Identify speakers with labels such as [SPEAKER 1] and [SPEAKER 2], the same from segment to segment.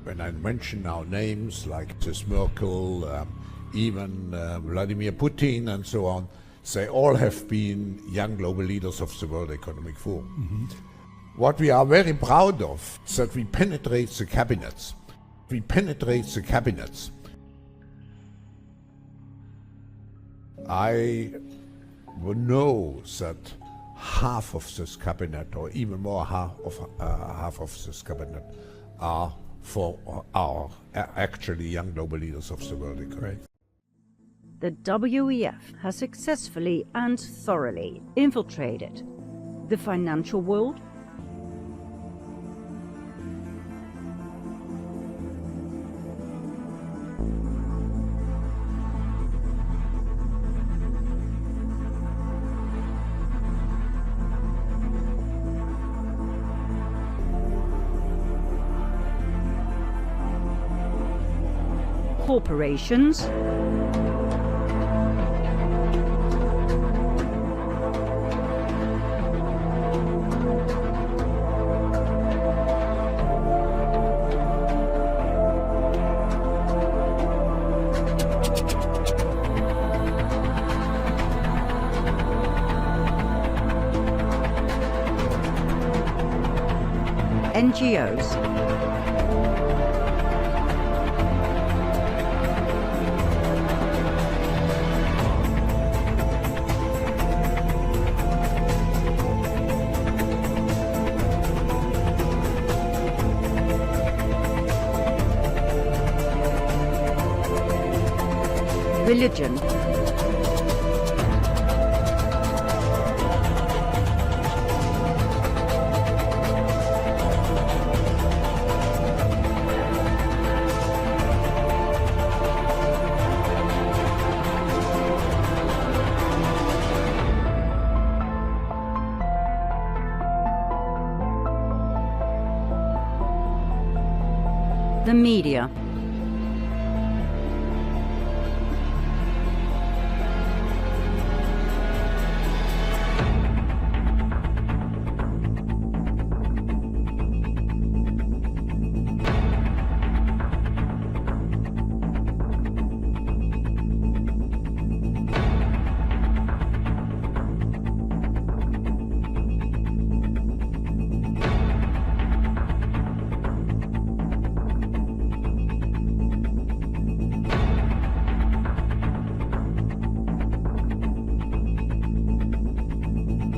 [SPEAKER 1] When I mention now names like this Merkel, even Vladimir Putin and so on, they all have been young global leaders of the World Economic Forum. What we are very proud of is that we penetrate the cabinets. We penetrate the cabinets. I know that half of this cabinet, or even more half of this cabinet, are actually young global leaders of the world economy.
[SPEAKER 2] The WEF has successfully and thoroughly infiltrated the financial world, corporations, NGOs, religion, the media,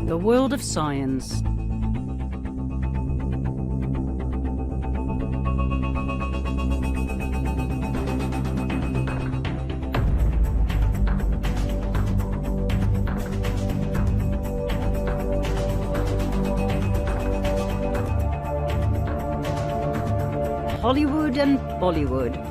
[SPEAKER 2] the world of science, Hollywood and Bollywood,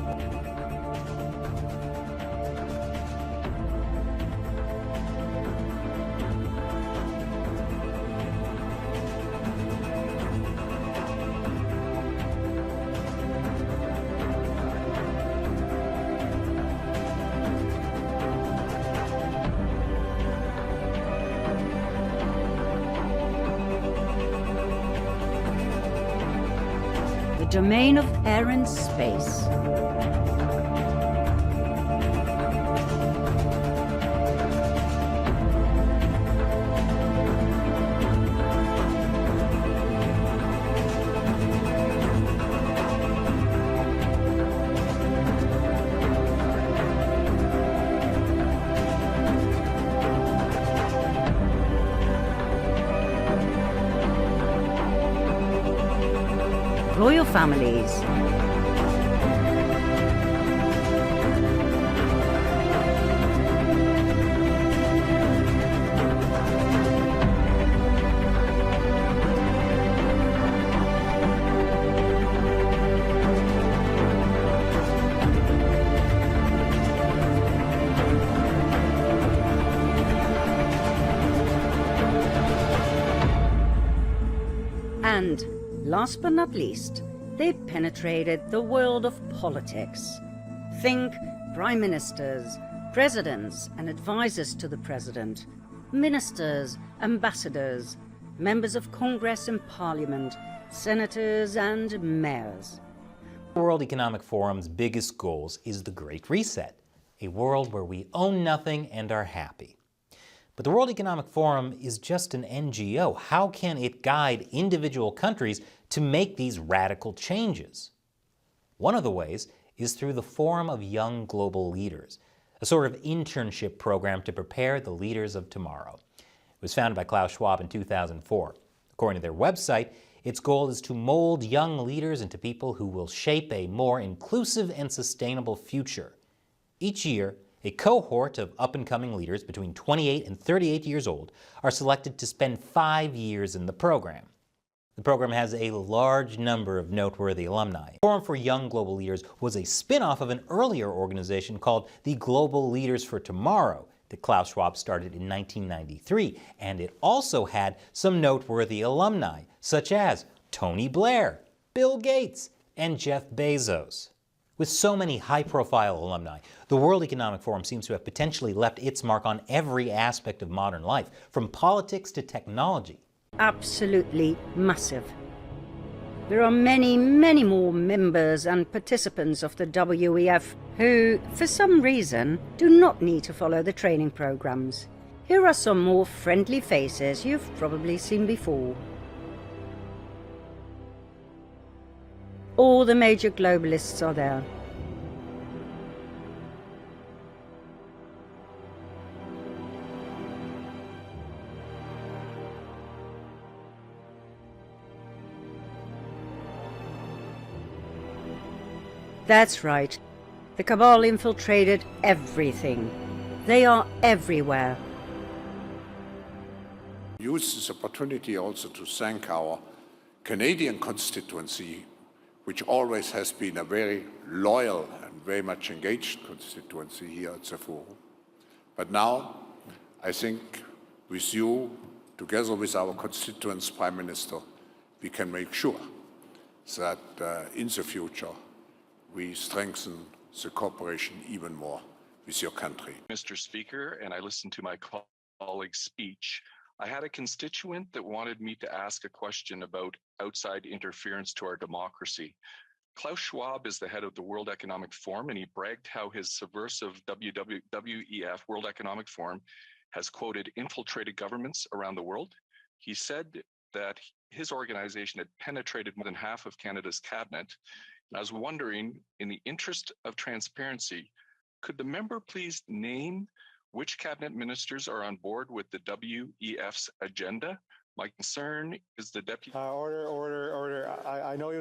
[SPEAKER 2] the domain of air and space, royal families, and last but not least, they penetrated the world of politics. Think prime ministers, presidents and advisors to the president, ministers, ambassadors, members of Congress and Parliament, senators and mayors.
[SPEAKER 3] The World Economic Forum's biggest goals is the Great Reset, a world where we own nothing and are happy. But the World Economic Forum is just an NGO. How can it guide individual countries to make these radical changes? One of the ways is through the Forum of Young Global Leaders, a sort of internship program to prepare the leaders of tomorrow. It was founded by Klaus Schwab in 2004. According to their website, its goal is to mold young leaders into people who will shape a more inclusive and sustainable future. Each year, a cohort of up-and-coming leaders between 28 and 38 years old are selected to spend 5 years in the program. The program has a large number of noteworthy alumni. The Forum for Young Global Leaders was a spin-off of an earlier organization called the Global Leaders for Tomorrow that Klaus Schwab started in 1993, and it also had some noteworthy alumni, such as Tony Blair, Bill Gates, and Jeff Bezos. With so many high-profile alumni, the World Economic Forum seems to have potentially left its mark on every aspect of modern life, from politics to technology.
[SPEAKER 2] Absolutely massive. There are many, many more members and participants of the WEF who, for some reason, do not need to follow the training programs. Here are some more friendly faces you've probably seen before. All the major globalists are there. That's right. The Cabal infiltrated everything. They are everywhere.
[SPEAKER 1] Use this opportunity also to thank our Canadian constituency, which always has been a very loyal and very much engaged constituency here at the Forum. But now, I think with you, together with our constituents' Prime Minister, we can make sure that in the future we strengthen the cooperation even more with your country.
[SPEAKER 4] Mr. Speaker, and I listened to my colleague's speech. I had a constituent that wanted me to ask a question about outside interference to our democracy. Klaus Schwab is the head of the World Economic Forum, and he bragged how his subversive WWII, World Economic Forum, has, quoted, infiltrated governments around the world. He said that his organization had penetrated more than half of Canada's cabinet. And I was wondering, in the interest of transparency, could the member please name which cabinet ministers are on board with the WEF's agenda? My concern is the deputy.
[SPEAKER 5] Order. I know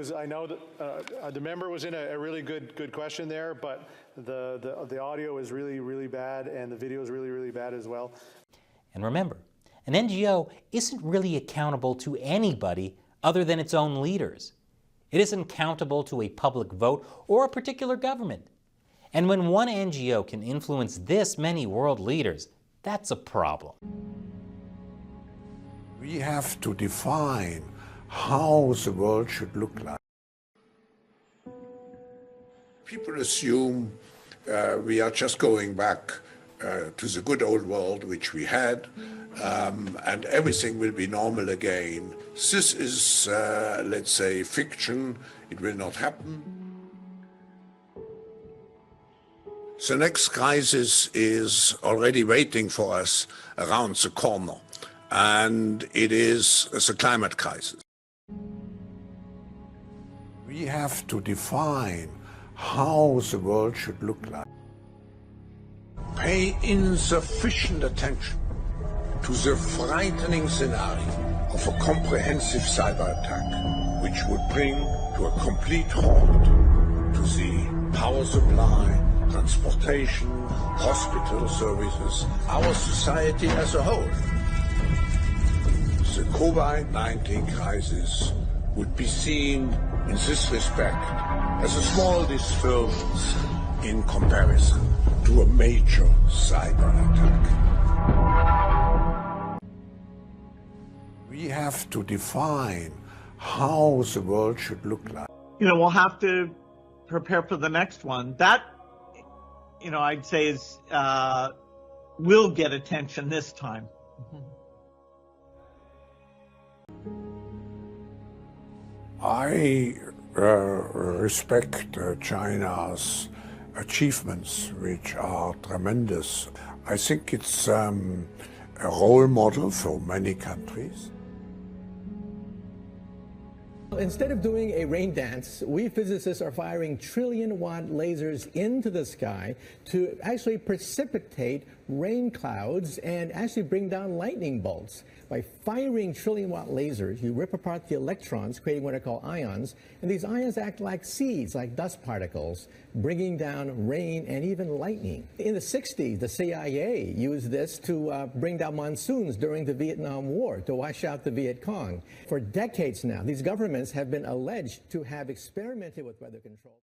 [SPEAKER 5] that the member was in a really good question there, but the audio is really bad, and the video is really bad as well.
[SPEAKER 3] And remember, an NGO isn't really accountable to anybody other than its own leaders. It isn't accountable to a public vote or a particular government. And when one NGO can influence this many world leaders, that's a problem.
[SPEAKER 1] We have to define how the world should look like. People assume we are just going back to the good old world which we had, and everything will be normal again. This is, let's say, fiction. It will not happen. The next crisis is already waiting for us around the corner, and it is the climate crisis. We have to define how the world should look like. Pay insufficient attention to the frightening scenario of a comprehensive cyber attack, which would bring to a complete halt to the power supply, transportation, hospital services, our society as a whole. The COVID-19 crisis would be seen in this respect as a small disturbance in comparison to a major cyber attack. We have to define how the world should look like.
[SPEAKER 6] We'll have to prepare for the next one. That, I'd say is will get attention this time.
[SPEAKER 1] I respect China's achievements, which are tremendous. I think it's a role model for many countries.
[SPEAKER 7] Instead of doing a rain dance, we physicists are firing trillion-watt lasers into the sky to actually precipitate rain clouds and actually bring down lightning bolts. By firing trillion-watt lasers, you rip apart the electrons, creating what are called ions, and these ions act like seeds, like dust particles, bringing down rain and even lightning. In the 60s, the CIA used this to bring down monsoons during the Vietnam War, to wash out the Viet Cong. For decades now, these governments have been alleged to have experimented with weather control.